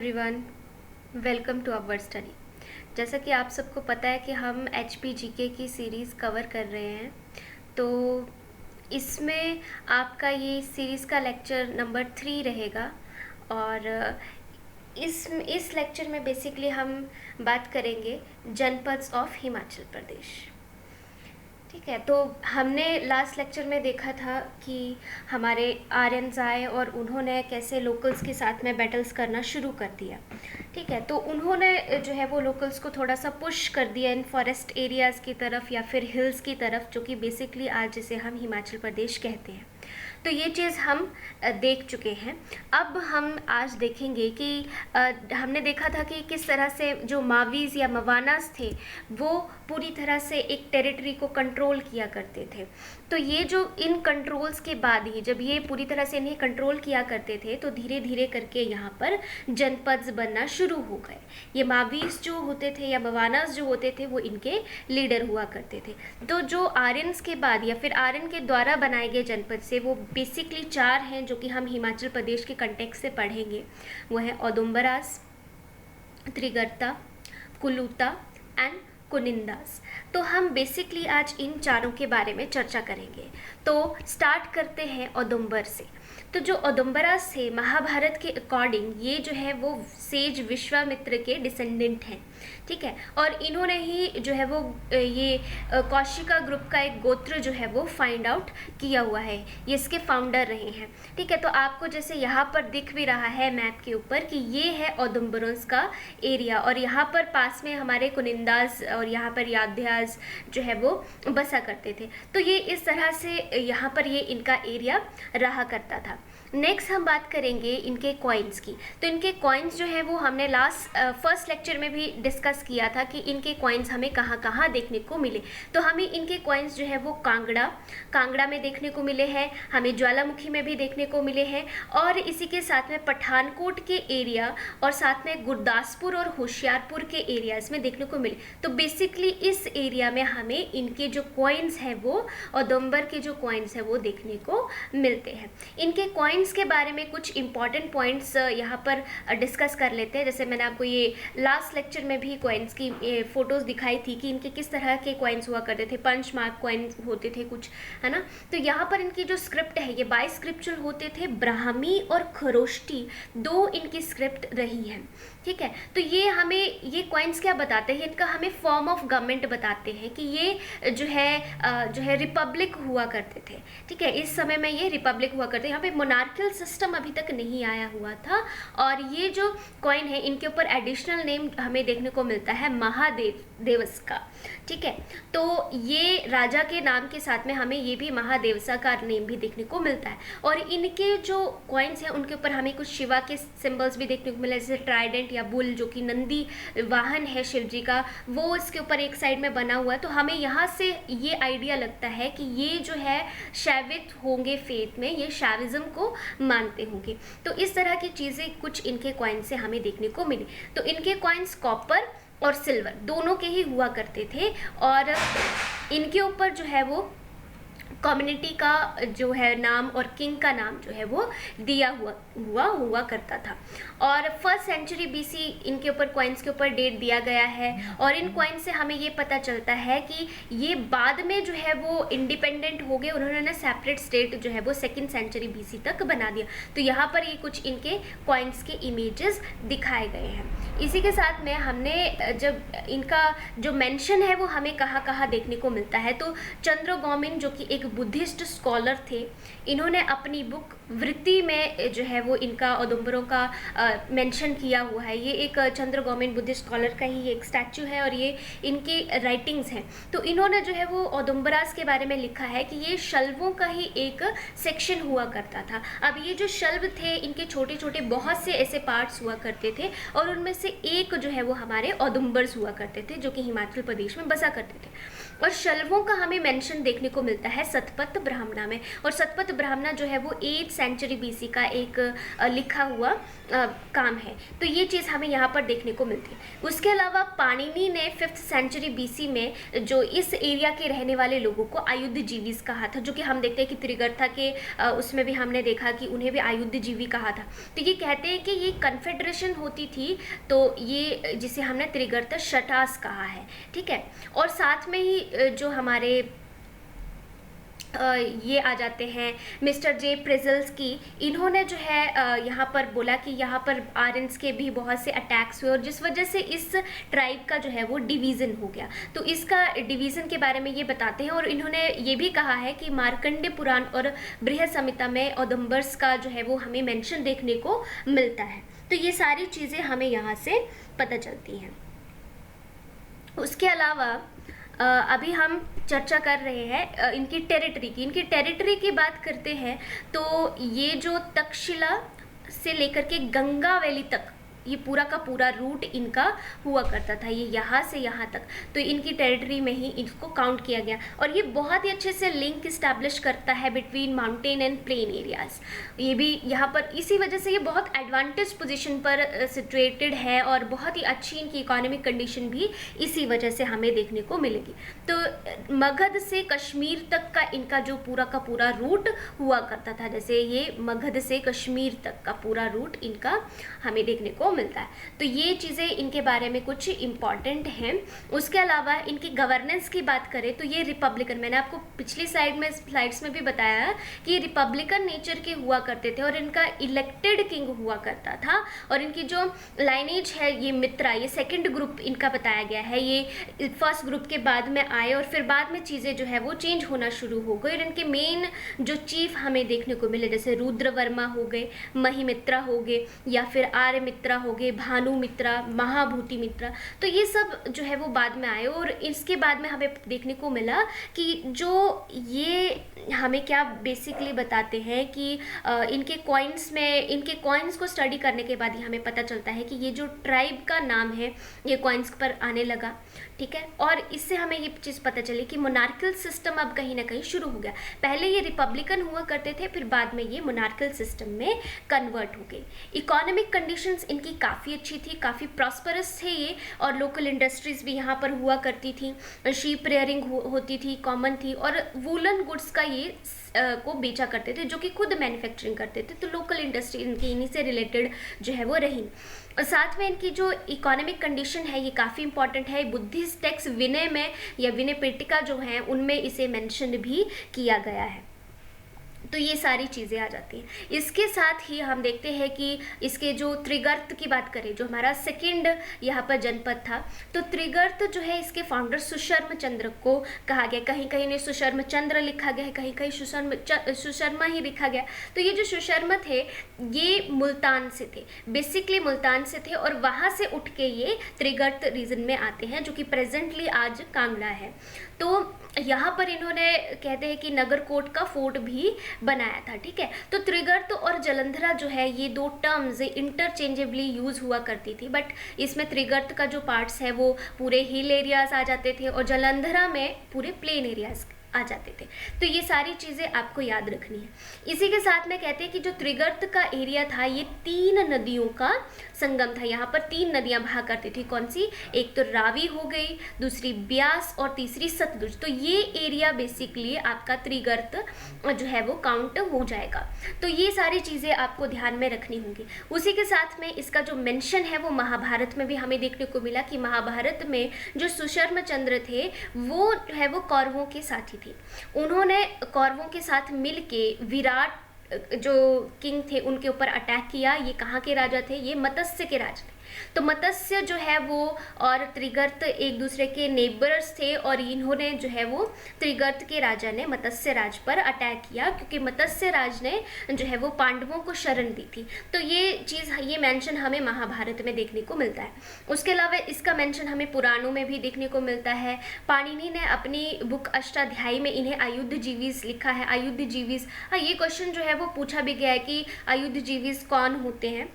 Everyone, welcome to our study. जैसा कि आप सबको पता है कि हम HPGK की सीरीज़ कवर कर रहे हैं, तो इसमें आपका ये सीरीज़ का लेक्चर नंबर 3 रहेगा। और इस लेक्चर में बेसिकली हम बात करेंगे जनपद्स ऑफ हिमाचल प्रदेश। ठीक है, तो हमने लास्ट लेक्चर में देखा था कि हमारे आर्यन्स आए और उन्होंने कैसे लोकल्स के साथ में बैटल्स करना शुरू कर दिया। ठीक है, तो उन्होंने जो है वो लोकल्स को थोड़ा सा पुश कर दिया इन फॉरेस्ट एरियाज़ की तरफ या फिर हिल्स की तरफ, जो कि बेसिकली आज जिसे हम हिमाचल प्रदेश कहते हैं। तो ये चीज़ हम देख चुके हैं। अब हम आज देखेंगे कि हमने देखा था कि किस तरह से जो मावीज़ या मवानास थे वो पूरी तरह से एक टेरिटरी को कंट्रोल किया करते थे। तो ये जो इन कंट्रोल्स के बाद ही जब ये पूरी तरह से इन्हें कंट्रोल किया करते थे तो धीरे धीरे करके यहाँ पर जनपद बनना शुरू हो गए। ये मावीज़ जो होते थे या मवानास जो होते थे वो इनके लीडर हुआ करते थे। तो जो आर्यन्स के बाद या फिर आर्यन के द्वारा बनाए गए जनपद से वो बेसिकली 4 हैं जो कि हम हिमाचल प्रदेश के कंटेक्स्ट से पढ़ेंगे। वो है औदुम्बरास, त्रिगर्ता, कुलूता एंड कुनिंदास। तो हम बेसिकली आज इन चारों के बारे में चर्चा करेंगे। तो स्टार्ट करते हैं औदुम्बर से। तो जो औदुम्बरास थे महाभारत के अकॉर्डिंग ये जो है वो सेज विश्वामित्र के डिसेंडेंट हैं। ठीक है, और इन्होंने ही जो है वो ये कौशिका ग्रुप का एक गोत्र जो है वो फाइंड आउट किया हुआ है। ये इसके फाउंडर रहे हैं। ठीक है, तो आपको जैसे यहाँ पर दिख भी रहा है मैप के ऊपर कि ये है औदुम्बरों का एरिया, और यहाँ पर पास में हमारे कुनिंदास और यहाँ पर यादव्यास जो है वो बसा करते थे। तो ये इस तरह से यहाँ पर ये इनका एरिया रहा करता था। नेक्स्ट हम बात करेंगे इनके कॉइन्स की। तो इनके कॉइन्स जो है वो हमने फर्स्ट लेक्चर में भी डिस्कस किया था कि इनके कॉइन्स हमें कहाँ कहाँ देखने को मिले। तो हमें इनके कॉइन्स जो है वो कांगड़ा में देखने को मिले हैं, हमें ज्वालामुखी में भी देखने को मिले हैं, और इसी के साथ में पठानकोट के एरिया और साथ में गुरदासपुर और होशियारपुर के एरियाज़ में देखने को मिले। तो बेसिकली इस एरिया में हमें इनके जो कॉइन्स हैं वो औदुम्बर के जो कॉइन्स हैं वो देखने को मिलते हैं। इनके कॉइन्स के बारे में कुछ इंपॉर्टेंट पॉइंट्स यहाँ पर डिस्कस कर लेते हैं। जैसे मैंने आपको ये लास्ट लेक्चर में भी कॉइन्स की फोटोज़ दिखाई थी कि इनके किस तरह के कॉइन्स हुआ करते थे। पंच मार्क कॉइन्स होते थे कुछ, है ना। तो यहाँ पर इनकी जो स्क्रिप्ट है ये बाइस्क्रिप्चुअल होते थे। ब्राह्मी और खरोष्टी 2 इनकी स्क्रिप्ट रही है। ठीक है, तो ये हमें ये कॉइन्स क्या बताते हैं, इनका हमें फॉर्म ऑफ गवर्नमेंट बताते हैं कि ये जो है रिपब्लिक हुआ करते थे। ठीक है, इस समय में ये रिपब्लिक हुआ करते हैं। यहाँ पे मोनार्कियल सिस्टम अभी तक नहीं आया हुआ था। और ये जो कॉइन है इनके ऊपर एडिशनल नेम हमें देखने को मिलता है महादेवस का। ठीक है, तो ये राजा के नाम के साथ में हमें ये भी महादेवसा का नेम भी देखने को मिलता है। और इनके जो कॉइन्स हैं उनके ऊपर हमें कुछ शिवा के सिंबल्स भी देखने को मिले, जैसे ट्राइडेंट या बुल जो कि नंदी वाहन है शिव जी का, वो इसके ऊपर एक साइड में बना हुआ है। तो हमें यहाँ से ये आइडिया लगता है कि ये जो है शैवित होंगे फेथ में, ये शैविज्म को मानते होंगे। तो इस तरह की चीज़ें कुछ इनके कॉइन्स से हमें देखने को मिली। तो इनके कॉइन्स कॉपर और सिल्वर दोनों के ही हुआ करते थे, और इनके ऊपर जो है वो कम्युनिटी का जो है नाम और किंग का नाम जो है वो दिया हुआ करता था। और 1st सेंचुरी BC इनके ऊपर कॉइन्स के ऊपर डेट दिया गया है। और इन कॉइन्स से हमें ये पता चलता है कि ये बाद में जो है वो इंडिपेंडेंट हो गए, उन्होंने सेपरेट स्टेट जो है वो 2nd सेंचुरी BC तक बना दिया। तो यहाँ पर ये कुछ इनके कॉइन्स के इमेजेस दिखाए गए हैं। इसी के साथ में हमने जब इनका जो मेंशन है वो हमें कहाँ कहाँ देखने को मिलता है, तो चंद्रगौमिन जो कि एक बुद्धिस्ट स्कॉलर थे, इन्होंने अपनी बुक वृत्ति में जो है वो इनका औदुम्बरों का मेंशन किया हुआ है। ये एक चंद्रगौमिन बुद्धिस्ट स्कॉलर का ही एक स्टैचू है और ये इनकी राइटिंग्स हैं। तो इन्होंने जो है वो औदुम्बरास के बारे में लिखा है कि ये शल्वों का ही एक सेक्शन हुआ करता था। अब ये जो शल्व थे इनके छोटे छोटे बहुत से ऐसे पार्ट्स हुआ करते थे, और उनमें से एक जो है वो हमारे औदुम्बर्स हुआ करते थे जो कि हिमाचल प्रदेश में बसा करते थे। और शल्वों का हमें मेंशन देखने को मिलता है सतपथ ब्राह्मणा में, और सतपथ ब्राह्मणा जो है वो 8th सेंचुरी बीसी का एक लिखा हुआ काम है। तो ये चीज़ हमें यहाँ पर देखने को मिलती है। उसके अलावा पाणिनि ने 5th सेंचुरी बीसी में जो इस एरिया के रहने वाले लोगों को आयुधजीवीज कहा था, जो कि हम देखते हैं कि त्रिगर्ता के उसमें भी हमने देखा कि उन्हें भी आयुधजीवी कहा था। तो ये कहते हैं कि ये कन्फेडरेशन होती थी, तो ये जिसे हमने त्रिगर्ता शटास कहा है, ठीक है। और साथ में ही जो हमारे ये आ जाते हैं मिस्टर जे प्रेजल्स्की, इन्होंने जो है यहाँ पर बोला कि यहाँ पर आर्यंस के भी बहुत से अटैक्स हुए और जिस वजह से इस ट्राइब का जो है वो डिवीज़न हो गया। तो इसका डिवीज़न के बारे में ये बताते हैं और इन्होंने ये भी कहा है कि मार्कंडेय पुराण और बृहद संहिता में औदुंबर्स का जो है वो हमें मेंशन देखने को मिलता है। तो ये सारी चीज़ें हमें यहाँ से पता चलती हैं। उसके अलावा अभी हम चर्चा कर रहे हैं इनकी टेरिटरी की बात करते हैं। तो ये जो तक्षशिला से लेकर के गंगा वैली तक ये पूरा का पूरा रूट इनका हुआ करता था, ये यहाँ से यहाँ तक, तो इनकी टेरिटरी में ही इसको काउंट किया गया। और ये बहुत ही अच्छे से लिंक इस्टेब्लिश करता है between mountain and plain areas. ये भी यहाँ पर इसी वजह से ये बहुत एडवांटेज पोजीशन पर सिचुएटेड है और बहुत ही अच्छी इनकी इकोनॉमिक कंडीशन भी इसी वजह से हमें देखने को मिलेगी। तो मगध से कश्मीर तक का इनका जो पूरा का पूरा रूट हुआ करता था, जैसे ये मगध से कश्मीर तक का पूरा रूट इनका हमें देखने को मिलता है। तो ये चीज़ें इनके बारे में कुछ इम्पॉर्टेंट हैं। उसके अलावा इनकी गवर्नेंस की बात करें तो ये रिपब्लिकन, मैंने आपको पिछली स्लाइड्स में भी बताया कि रिपब्लिकन नेचर के हुआ करते थे और इनका इलेक्टेड किंग हुआ करता था। और इनकी जो लाइनेज है ये मित्रा, ये सेकंड ग्रुप इनका बताया गया है, ये फर्स्ट ग्रुप के बाद में आए और फिर बाद में चीज़ें जो है वो चेंज होना शुरू हो गई। और इनके मेन जो चीफ हमें देखने को मिले जैसे रुद्रवर्मा हो गए, महिमित्रा हो गए, या फिर आर्यमित्रा हो गए, भानुमित्रा, महाभूति मित्रा, तो ये सब जो है वो बाद में आए। और इसके बाद में हमें देखने को मिला कि जो ये हमें क्या बेसिकली बताते हैं कि इनके कॉइन्स को स्टडी करने के बाद ही हमें पता चलता है कि ये जो ट्राइब का नाम है ये कॉइन्स पर आने लगा, ठीक है। और इससे हमें ये चीज़ पता चली कि मोनार्कल सिस्टम अब कहीं ना कहीं शुरू हो गया। पहले ये रिपब्लिकन हुआ करते थे, फिर बाद में ये मोनार्कल सिस्टम में कन्वर्ट हो गई। इकोनॉमिक कंडीशंस इनकी काफ़ी अच्छी थी, काफ़ी प्रॉस्परस थे ये, और लोकल इंडस्ट्रीज़ भी यहाँ पर हुआ करती थी, शीप रेयरिंग होती थी, कॉमन थी, और वूलन गुड्स का ये को बेचा करते थे, जो कि खुद मैन्युफैक्चरिंग करते थे। तो लोकल इंडस्ट्री इनकी इन्हीं से रिलेटेड जो है वो रही। और साथ में इनकी जो इकोनॉमिक कंडीशन है ये काफ़ी इंपॉर्टेंट है। बुद्धिस्ट टेक्स्ट विनय में या विनय पिटका जो है उनमें इसे मेंशन भी किया गया है। तो ये सारी चीज़ें आ जाती हैं। इसके साथ ही हम देखते हैं कि इसके जो त्रिगर्त की बात करें, जो हमारा सेकंड यहाँ पर जनपद था, तो त्रिगर्त जो है इसके फाउंडर सुशर्म चंद्र को कहा गया। कहीं कहीं ने सुशर्म चंद्र लिखा गया है, कहीं कहीं सुशर्मा ही लिखा गया। तो ये जो सुशर्म थे ये मुल्तान से थे, बेसिकली मुल्तान से थे, और वहाँ से उठ के ये त्रिगर्त रीजन में आते हैं, जो कि प्रेजेंटली आज कांगड़ा है। तो यहाँ पर इन्होंने कहते हैं कि नगरकोट का फोर्ट भी बनाया था, ठीक है। तो त्रिगर्त और जलंधरा जो है ये दो टर्म्स इंटरचेंजेबली यूज हुआ करती थी, बट इसमें त्रिगर्त का जो पार्ट्स है वो पूरे हिल एरियाज आ जाते थे और जलंधरा में पूरे प्लेन एरियाज आ जाते थे। तो ये सारी चीज़ें आपको याद रखनी है। इसी के साथ में कहते हैं कि जो त्रिगर्त का एरिया था ये 3 नदियों का संगम था। यहाँ पर 3 नदियाँ बहा करती थी। कौन सी? एक तो रावी हो गई, दूसरी ब्यास और तीसरी सतलुज। तो ये एरिया बेसिकली आपका त्रिगर्त जो है वो काउंट हो जाएगा। तो ये सारी चीज़ें आपको ध्यान में रखनी होंगी। उसी के साथ में इसका जो मेंशन है वो महाभारत में भी हमें देखने को मिला कि महाभारत में जो सुशर्म चंद्र थे वो जो है वो कौरवों के साथी थे। उन्होंने कौरवों के साथ मिलके विराट जो किंग थे उनके ऊपर अटैक किया। ये कहाँ के राजा थे? ये मत्स्य के राजा थे। तो मत्स्य जो है वो और त्रिगर्त एक दूसरे के नेबर्स थे, और इन्होंने जो है वो त्रिगर्त के राजा ने मत्स्य राज पर अटैक किया, क्योंकि मत्स्य राज ने जो है वो पांडवों को शरण दी थी। तो ये चीज़, ये मेंशन हमें महाभारत में देखने को मिलता है। उसके अलावा इसका मेंशन हमें पुराणों में भी देखने को मिलता है। पाणिनि ने अपनी बुक अष्टाध्यायी में इन्हें आयुधजीवीस लिखा है। आयुधजीवीस, हाँ, ये क्वेश्चन जो है वो पूछा भी गया है कि आयुधजीवीस कौन होते हैं।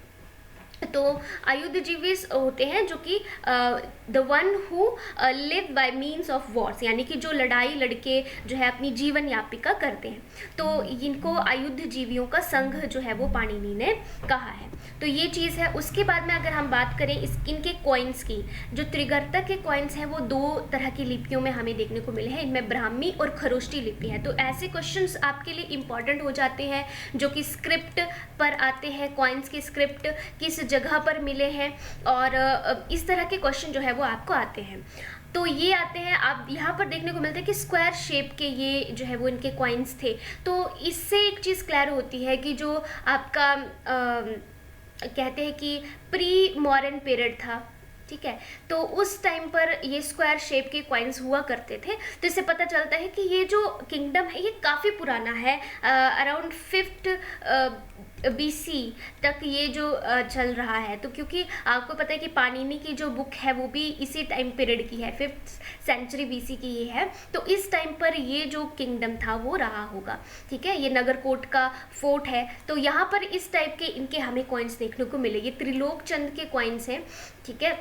तो आयुधजीवी होते हैं जो कि the one who live by means of Wars, यानी कि जो लड़ाई लड़के जो है अपनी जीवन यापिका करते हैं, तो इनको आयुधजीवियों का संघ जो है वो पाणिनि ने कहा है। तो ये चीज़ है। उसके बाद में अगर हम बात करें इनके कॉइन्स की, जो त्रिगर्ता के कॉइन्स हैं वो दो तरह की लिपियों में हमें देखने को मिले हैं, इनमें ब्राह्मी और खरोष्टी लिपि है। तो ऐसे क्वेश्चंस आपके लिए इंपॉर्टेंट हो जाते हैं जो कि स्क्रिप्ट पर आते हैं, कॉइन्स की स्क्रिप्ट किस जगह पर मिले हैं, और इस तरह के क्वेश्चन जो है वो आपको आते हैं। तो ये आते हैं, आप यहाँ पर देखने को मिलता है कि स्क्वायर शेप के ये जो है वो इनके कॉइन्स थे। तो इससे एक चीज़ क्लियर होती है कि जो आपका कहते हैं कि प्री मॉडर्न पीरियड था, ठीक है, तो उस टाइम पर ये स्क्वायर शेप के कॉइन्स हुआ करते थे। तो इससे पता चलता है कि ये जो किंगडम है ये काफ़ी पुराना है, अराउंड 5th BC तक ये जो चल रहा है। तो क्योंकि आपको पता है कि पाणिनि की जो बुक है वो भी इसी टाइम पीरियड की है, 5th सेंचुरी BC की ये है। तो इस टाइम पर ये जो किंगडम था वो रहा होगा, ठीक है। ये नगरकोट का फोर्ट है। तो यहाँ पर इस टाइप के इनके हमें कॉइन्स देखने को मिले, ये त्रिलोक चंद के कॉइन्स हैं, ठीक है।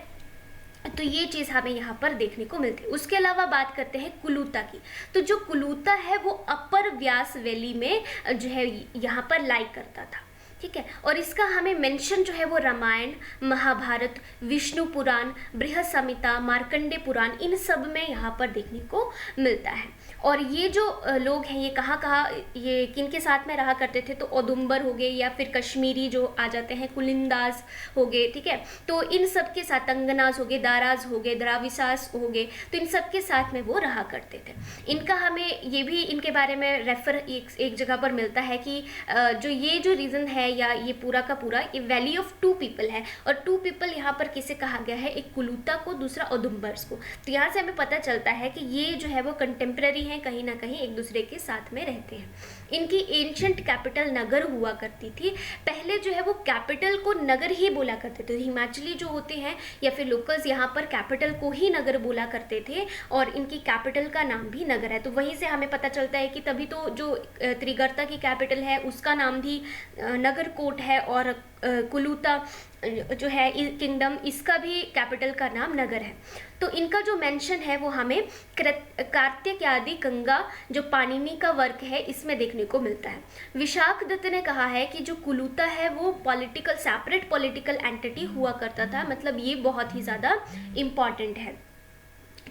तो ये चीज़ हमें यहाँ पर देखने को मिलती है। उसके अलावा बात करते हैं कुलूता की। तो जो कुलूता है वो अपर व्यास वैली में जो है यहाँ पर लाई करता था, ठीक है। और इसका हमें मेंशन जो है वो रामायण, महाभारत, विष्णु पुराण, बृहद संहिता, मार्कंडे पुराण, इन सब में यहाँ पर देखने को मिलता है। और ये जो लोग हैं ये कहाँ ये किन के साथ में रहा करते थे, तो औदुंबर हो गए या फिर कश्मीरी जो आ जाते हैं, कुलिंदास हो गए, ठीक है। तो इन सब के साथ अंगनास हो गए, दाराज हो गए, द्राविसास हो गए, तो इन सब के साथ में वो रहा करते थे। इनका हमें ये भी इनके बारे में रेफर एक जगह पर मिलता है कि जो रीज़न है या ये पूरा का पूरा ये वैली ऑफ 2 पीपल है, और 2 पीपल यहाँ पर किसे कहा गया है, एक कुलूता को, दूसरा औदुंबर्स को। तो यहाँ से हमें पता चलता है कि ये जो है वो कंटेम्प्रेरी हैं, कहीं ना कहीं एक दूसरे के साथ में रहते हैं। इनकी एंशंट कैपिटल नगर हुआ करती थी। पहले जो है वो कैपिटल को नगर ही बोला करते थे, हिमाचली जो होते हैं या फिर लोकल्स यहाँ पर कैपिटल को ही नगर बोला करते थे, और इनकी कैपिटल का नाम भी नगर है। तो वहीं से हमें पता चलता है कि तभी तो जो त्रिगर्ता की कैपिटल है उसका नाम भी नगरकोट है, और कुलूता जो है किंगडम, इसका भी कैपिटल का नाम नगर है। तो इनका जो मेंशन है वो हमें कार्तिकेयादि गंगा जो पाणिनि का वर्क है इसमें देखने को मिलता है। विशाख दत्त ने कहा है कि जो कुलूता है वो सेपरेट पॉलिटिकल एंटिटी हुआ करता था, मतलब ये बहुत ही ज़्यादा इम्पॉर्टेंट है।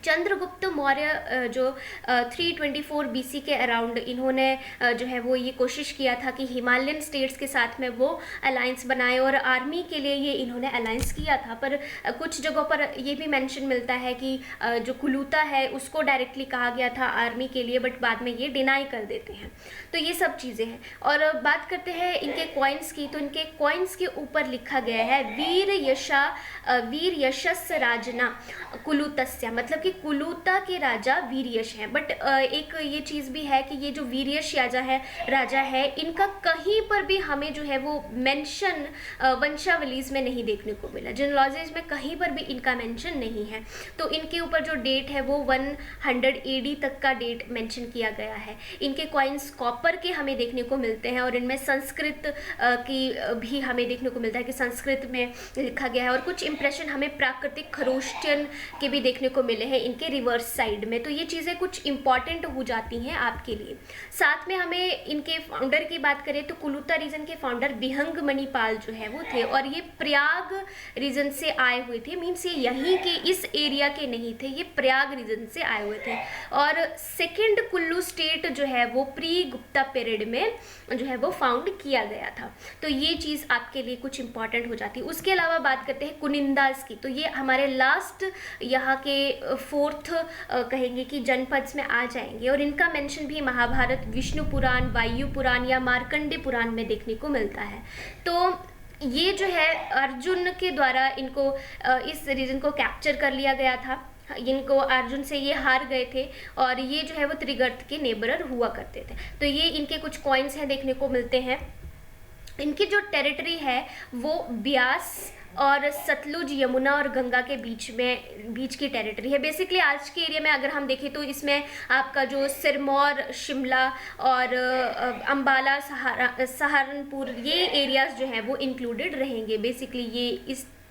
चंद्रगुप्त मौर्य जो 324 BC के अराउंड इन्होंने जो है वो ये कोशिश किया था कि हिमालयन स्टेट्स के साथ में वो अलायंस बनाए, और आर्मी के लिए ये इन्होंने अलायंस किया था। पर कुछ जगहों पर ये भी मेंशन मिलता है कि जो कुलूता है उसको डायरेक्टली कहा गया था आर्मी के लिए, बट बाद में ये डिनाई कर देते हैं। तो ये सब चीज़ें हैं। और बात करते हैं इनके कॉइन्स की। तो इनके कॉइन्स के ऊपर लिखा गया है वीर यशस राजना कुलूतस्य, मतलब कि कुलूता के राजा वीरयश हैं। बट एक ये चीज़ भी है कि ये जो वीरयश राजा है इनका कहीं पर भी हमें जो है वो मेंशन वंशावलीज में नहीं देखने को मिला, जिनोलॉजीज में कहीं पर भी इनका मेंशन नहीं है। तो इनके ऊपर जो डेट है वो 100 AD तक का डेट मेंशन किया गया है। इनके कॉइन्स कॉपर के हमें देखने को मिलते हैं, और इनमें संस्कृत की भी हमें देखने को मिलता है कि संस्कृत में लिखा गया है। और कुछ इंप्रेशन हमें प्राकृतिक खरोष्टियन के भी देखने को मिले हैं इनके रिवर्स साइड में। तो ये चीज़ें कुछ इंपॉर्टेंट हो जाती हैं आपके लिए। साथ में हमें इनके फाउंडर की बात करें तो कुलूता रीजन के फाउंडर बिहंग मणिपाल जो है वो थे, और ये प्रयाग रीजन से आए हुए थे। मीन्स ये यहीं के इस एरिया के नहीं थे, ये प्रयाग रीजन से आए हुए थे। और सेकेंड कुल्लू स्टेट जो है वो प्री गुप्ता पीरियड में जो है वो फाउंड किया गया था। तो ये चीज़ आपके लिए कुछ इंपॉर्टेंट हो जाती है। उसके अलावा बात करते हैं कुनिंदास की। तो ये हमारे लास्ट यहाँ के 4th कहेंगे कि जनपद में आ जाएंगे, और इनका मेंशन भी महाभारत, विष्णु पुराण, वायु पुराण या मार्कंडे पुराण में देखने को मिलता है। तो ये जो है अर्जुन के द्वारा इनको इस रीजन को कैप्चर कर लिया गया था। इनको अर्जुन से ये हार गए थे, और ये जो है वो त्रिगर्त के नेबरर हुआ करते थे। तो ये इनके कुछ कॉइन्स हैं देखने को मिलते हैं। इनकी जो टेरिटरी है वो ब्यास, और सतलुज, यमुना और गंगा के बीच की टेरिटरी है। बेसिकली आज के एरिया में अगर हम देखें तो इसमें आपका जो सिरमौर, शिमला और अम्बाला, सहारनपुर, ये एरियाज जो हैं वो इंक्लूडेड रहेंगे। बेसिकली ये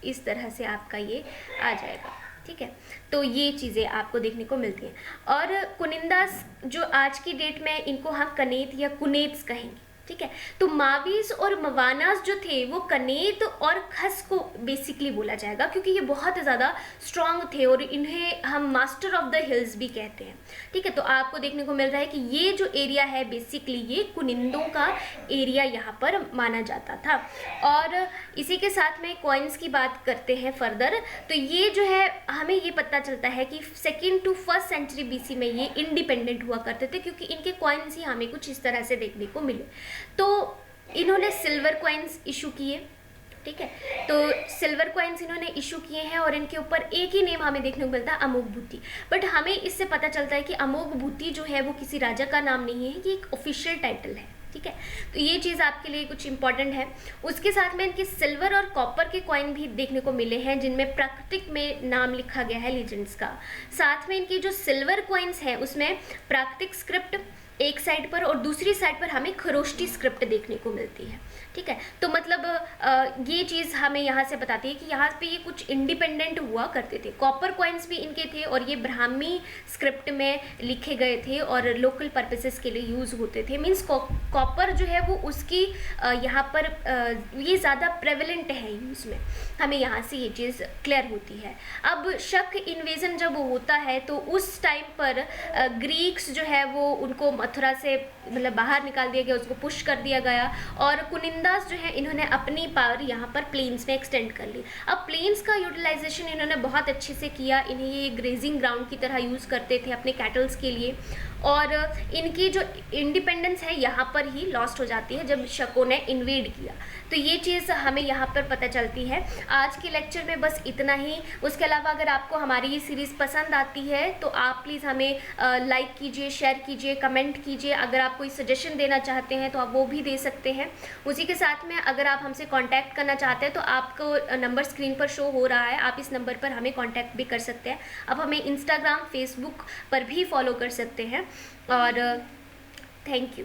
इस तरह से आपका ये आ जाएगा, ठीक है। तो ये चीज़ें आपको देखने को मिलती हैं। और कुनिंदास जो आज की डेट में इनको हम कनेत या कुनेत्स कहेंगे, ठीक है। तो मावीस और मवानास जो थे वो कनेत और खस को बेसिकली बोला जाएगा, क्योंकि ये बहुत ज़्यादा स्ट्रांग थे और इन्हें हम मास्टर ऑफ द हिल्स भी कहते हैं, ठीक है। तो आपको देखने को मिल रहा है कि ये जो एरिया है बेसिकली ये कुनिंदों का एरिया यहाँ पर माना जाता था। और इसी के साथ में कॉइन्स की बात करते हैं फर्दर, तो ये जो है हमें ये पता चलता है कि 2nd to 1st century BC में ये इंडिपेंडेंट हुआ करते थे, क्योंकि इनके कॉइन्स ही हमें कुछ इस तरह से देखने को मिले। तो इन्होंने सिल्वर कॉइन्स इशू किए, ठीक है। तो सिल्वर कॉइन्स इन्होंने इशू किए हैं और इनके ऊपर एक ही नेम हमें देखने को मिलता है, अमोघ भूति। बट हमें इससे पता चलता है कि अमोघ भूति जो है वो किसी राजा का नाम नहीं है, ये एक ऑफिशियल टाइटल है, ठीक है। तो ये चीज़ आपके लिए कुछ इंपॉर्टेंट है। उसके साथ में इनके सिल्वर और कॉपर के कॉइन भी देखने को मिले हैं, जिनमें प्राकृतिक में नाम लिखा गया है लीजेंड्स का। साथ में इनकी जो सिल्वर कॉइन्स हैं उसमें प्राकृतिक स्क्रिप्ट एक साइड पर और दूसरी साइड पर हमें खरोष्टी स्क्रिप्ट देखने को मिलती है, ठीक है। तो मतलब ये चीज़ हमें यहाँ से बताती है कि यहाँ पे ये कुछ इंडिपेंडेंट हुआ करते थे। कॉपर कॉइन्स भी इनके थे और ये ब्राह्मी स्क्रिप्ट में लिखे गए थे और लोकल पर्पसेस के लिए यूज़ होते थे। मीन्स कॉपर जो है वो उसकी यहाँ पर ये ज़्यादा प्रेवलेंट है यूज़ में, हमें यहाँ से ये चीज़ क्लियर होती है। अब शक इन्वेजन जब होता है तो उस टाइम पर ग्रीक्स जो है वो उनको मथुरा से मतलब बाहर निकाल दिया गया, उसको पुश कर दिया गया और कुनिंदास जो है इन्होंने अपनी पावर यहाँ पर प्लेन्स में एक्सटेंड कर ली। अब प्लेन्स का यूटिलाइजेशन इन्होंने बहुत अच्छे से किया, इन्हें ये ग्रेजिंग ग्राउंड की तरह यूज़ करते थे अपने कैटल्स के लिए। और इनकी जो इंडिपेंडेंस है यहाँ पर ही लॉस्ट हो जाती है जब शकों ने इन्वेड किया। तो ये चीज़ हमें यहाँ पर पता चलती है। आज के लेक्चर में बस इतना ही। उसके अलावा अगर आपको हमारी ये सीरीज़ पसंद आती है तो आप प्लीज़ हमें लाइक कीजिए, शेयर कीजिए, कमेंट कीजिए। अगर आप कोई सजेशन देना चाहते हैं तो आप वो भी दे सकते हैं। उसी के साथ में अगर आप हमसे कांटेक्ट करना चाहते हैं तो आपको नंबर स्क्रीन पर शो हो रहा है, आप इस नंबर पर हमें कांटेक्ट भी कर सकते हैं। आप हमें इंस्टाग्राम, फेसबुक पर भी फॉलो कर सकते हैं। और थैंक यू।